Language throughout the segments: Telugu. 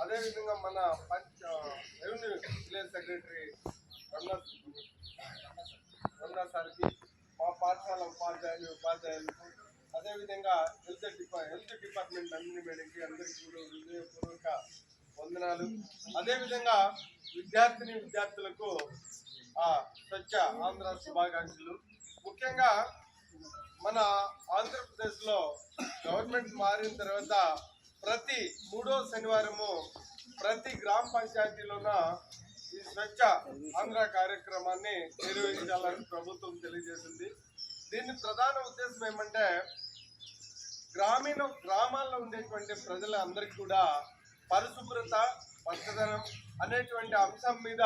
అదేవిధంగా మన రెవెన్యూ విలేజ్ సెక్రటరీ రమణ సార్కి, మా పాఠశాల ఉపాధ్యాయులకు, అదేవిధంగా హెల్త్ డిపార్ట్మెంట్ అన్ని మేడంకి అందరికీ కూడా హృదయపూర్వక వందనాలు. అదేవిధంగా విద్యార్థులకు స్వచ్ఛ ఆంధ్ర శుభాకాంక్షలు. ముఖ్యంగా మన ఆంధ్రప్రదేశ్లో గవర్నమెంట్ మారిన తర్వాత ప్రతి 3వ శనివారము ప్రతి గ్రామ పంచాయతీలోన ఈ స్వచ్ఛ ఆంధ్ర కార్యక్రమాన్ని నిర్వహించాలని ప్రభుత్వం తెలియజేసింది. దీని ప్రధాన ఉద్దేశం ఏమంటే గ్రామాల్లో ఉండేటువంటి ప్రజలందరికీ కూడా పరిశుభ్రత, పచ్చదనం అనేటువంటి అంశం మీద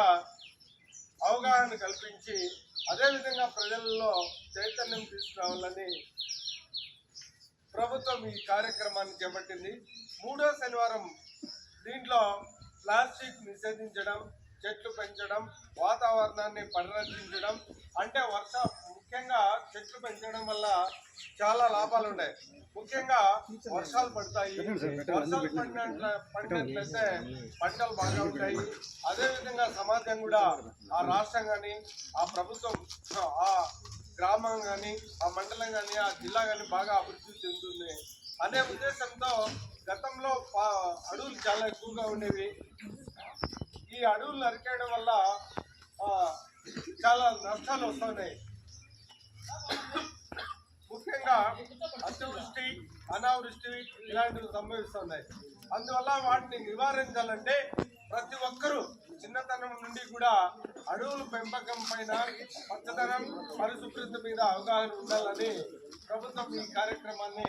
అవగాహన కల్పించి అదేవిధంగా ప్రజల్లో చైతన్యం తీసుకురావాలని ప్రభుత్వం ఈ కార్యక్రమాన్ని చేపట్టింది. 3వ శనివారం దీంట్లో ప్లాస్టిక్ నిషేధించడం, చెట్లు పెంచడం, వాతావరణాన్ని పరిరక్షించడం, అంటే ముఖ్యంగా చెట్లు పెంచడం వల్ల చాలా లాభాలు ఉన్నాయి. ముఖ్యంగా వర్షాలు పడతాయి. వర్షాలు పడినట్లయితే పంటలు బాగా ఉంటాయి. అదేవిధంగా సమాజం కూడా, ఆ రాష్ట్రం కానీ, ఆ ప్రభుత్వం, ఆ గ్రామం కానీ, ఆ మండలం కానీ, ఆ జిల్లా కానీ బాగా అభివృద్ధి చెందుతుంది అనే ఉద్దేశంతో గతంలో అడవులు చాలా ఎక్కువగా ఉండేవి. ఈ అడవులు నరికేయడం వల్ల చాలా నష్టాలు వస్తున్నాయి. ముఖ్యంగా అతివృష్టి, అనావృష్టి ఇలాంటివి సంభవిస్తున్నాయి. అందువల్ల వాటిని నివారించాలంటే ప్రతి ఒక్కరూ చిన్నతనం నుండి కూడా అడవుల పెంపకం పైన, పచ్చదనం, పరిశుభ్రత మీద అవగాహన ఉండాలని ప్రభుత్వం ఈ కార్యక్రమాన్ని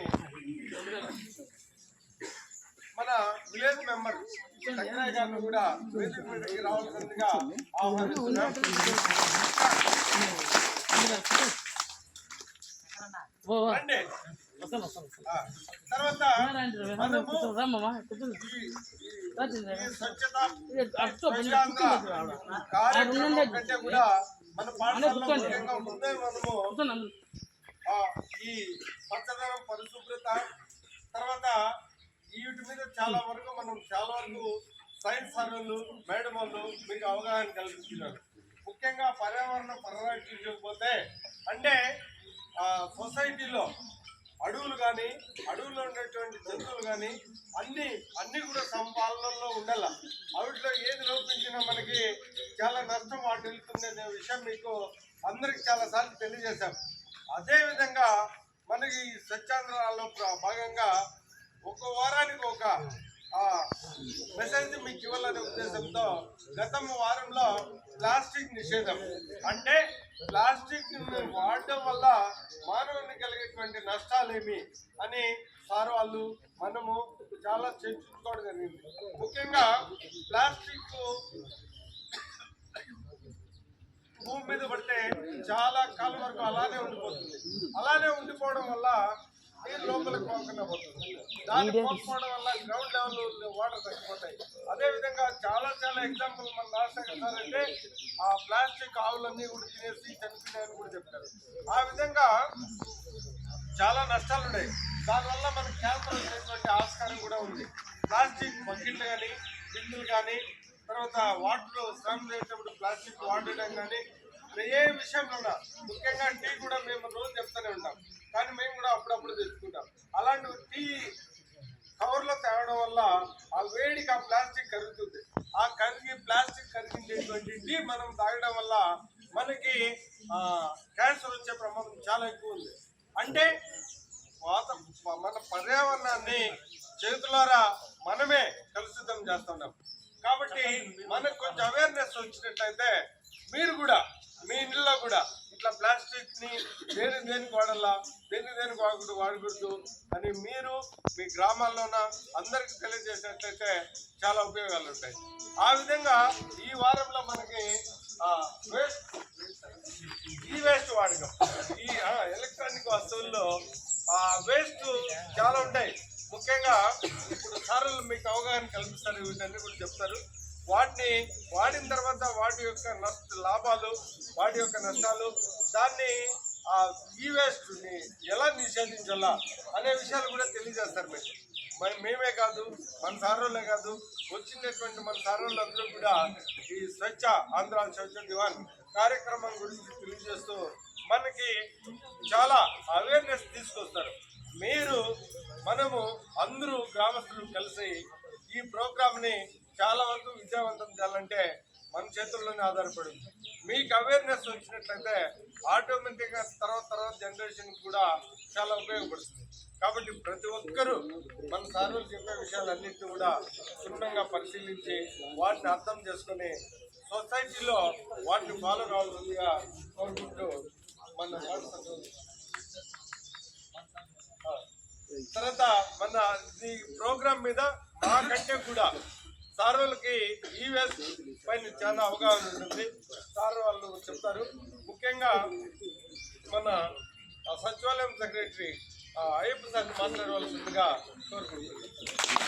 మన విలేజ్ మెంబర్ చక్రయ్య గారిని కూడా వేదిక మీదకి రావాల్సిందిగా ఆహ్వానిస్తున్నాం. తర్వాత కార్యక్రమం కంటే కూడా మన పాఠశాలలో ముఖ్యంగా ముందే మనము ఈ పచ్చదనం, పరిశుభ్రత, తర్వాత వీటి మీద చాలా వరకు సైన్స్ సార్లు, మేడం వాళ్ళు మీకు అవగాహన కల్పిస్తున్నారు. ముఖ్యంగా పర్యావరణం పరిరక్షించకపోతే అంటే సొసైటీలో అడవులు కానీ, అడవుల్లో ఉండేటువంటి జంతువులు కానీ అన్నీ కూడా సమపాలనలో ఉండాల. వాటిలో ఏది లోపించినా మనకి చాలా నష్టం వాటిల్లుతుంది అనే విషయం మీకు అందరికి చాలాసార్లు తెలియజేశాం. అదేవిధంగా మనకి స్వచ్ఛాంధ్రలో భాగంగా ఒక వారానికి ఒక మెసేజ్ మీకు ఇవ్వాలనే ఉద్దేశంతో గత వారంలో ప్లాస్టిక్ నిషేధం, అంటే ప్లాస్టిక్ వాడడం వల్ల మానవునికి కలిగేటువంటి నష్టాలేమి అని సార్ వాళ్ళు, మనము చాలా చర్చించుకోవడం జరిగింది. ముఖ్యంగా ప్లాస్టిక్ భూమి మీద పడితే చాలా కాలం వరకు అలానే ఉండిపోతుంది. అలానే ఉండిపోవడం వల్ల నీరు లోపలికి పోకుండా పోతుంది. దాన్ని పోకపోవడం వల్ల గ్రౌండ్ లెవెల్ వాటర్ తగ్గిపోతాయి. అదేవిధంగా చాలా ఎగ్జాంపుల్ మన రాజశేఖర్ సార్ అంటే ఆ ప్లాస్టిక్ ఆవులన్నీ కూడా తినేసి చనిపోయినాయని కూడా చెప్పారు. ఆ విధంగా చాలా నష్టాలు ఉన్నాయి. దానివల్ల మనకు క్యాన్సర్ వచ్చేటువంటి ఆస్కారం కూడా ఉంది. ప్లాస్టిక్ బకెట్లు కానీ, బిందులు కానీ, తర్వాత వాటర్ స్నానం చేసేటప్పుడు ప్లాస్టిక్ వాడడం కానీ, ఏ విషయంలో ముఖ్యంగా టీ కూడా మేము రోజు చెప్తూనే ఉంటాం, కానీ మేము కూడా అప్పుడప్పుడు తెచ్చుకుంటాం. అలాంటి టీ కవర్లో తేవడం వల్ల ఆ వేడికి ఆ ప్లాస్టిక్ కరుగుతుంది. ఆ ప్లాస్టిక్ కరిగించేటువంటి టీ మనం తాగడం వల్ల మనకి క్యాన్సర్ వచ్చే ప్రమాదం చాలా ఎక్కువ ఉంది. అంటే మన పర్యావరణాన్ని చేతులారా మనమే కలుషితం చేస్తున్నాం. కాబట్టి మనకు కొంచెం అవేర్నెస్ వచ్చినట్లయితే మీరు కూడా మీ ఇంట్లో కూడా ఇట్లా ప్లాస్టిక్ని దేనికి వాడాలా, దేనికి వాడకూడదు అని మీరు మీ గ్రామాల్లోన అందరికీ తెలియజేసినట్లయితే చాలా ఉపయోగాలు ఉంటాయి. ఆ విధంగా ఈ వారంలో మనకి వేస్ట్ వాడకం, ఈ ఎలక్ట్రానిక్ వస్తువుల్లో వేస్ట్ చాలా ఉంటాయి. ముఖ్యంగా ఇప్పుడు సార్లు మీకు అవగాహన కల్పిస్తారు, వీటన్ని కూడా చెప్తారు. వాటిని వాడిన తర్వాత వాటి యొక్క లాభాలు, వాటి యొక్క నష్టాలు, దాన్ని ఈ వేస్ట్ని ఎలా నిషేధించాలా అనే విషయాలు కూడా తెలియజేస్తారు మీకు. మేమే కాదు, మన సారోళ్ళే కాదు, వచ్చినటువంటి మన సారోళ్ళందరూ కూడా ఈ స్వచ్ఛ ఆంధ్ర స్వచ్ఛ దివాన్ కార్యక్రమం గురించి తెలియజేస్తూ మనకి చాలా అవేర్నెస్ తీసుకొస్తారు. మనము అందరూ గ్రామస్తులు కలిసి ఈ ప్రోగ్రామ్ని చాలా వరకు విజయవంతం చేయాలంటే మన చేతుల్లోనే ఆధారపడింది. మీకు అవేర్నెస్ వచ్చినట్లయితే ఆటోమేటిక్గా తర్వాత జనరేషన్ కూడా చాలా ఉపయోగపడుతుంది. కాబట్టి ప్రతి ఒక్కరూ మన సార్లు చెప్పే విషయాలన్నింటినీ కూడా క్షుణ్ణంగా పరిశీలించి వాటిని అర్థం చేసుకొని సొసైటీలో వాటిని ఫాలో కావాల్సిందిగా కోరుకుంటూ మన తర్వాత మన ఈ ప్రోగ్రాం మీద మాకంటే కూడా సార్ వాళ్ళకి ఈ వేస్ పైన చాలా అవగాహన ఉంటుంది. సార్ వాళ్ళు చెప్తారు. ముఖ్యంగా మన సచివాలయం సెక్రటరీ అయ్యప్ప సార్ మాట్లాడవలసిందిగా కోరుకుంటున్నాను.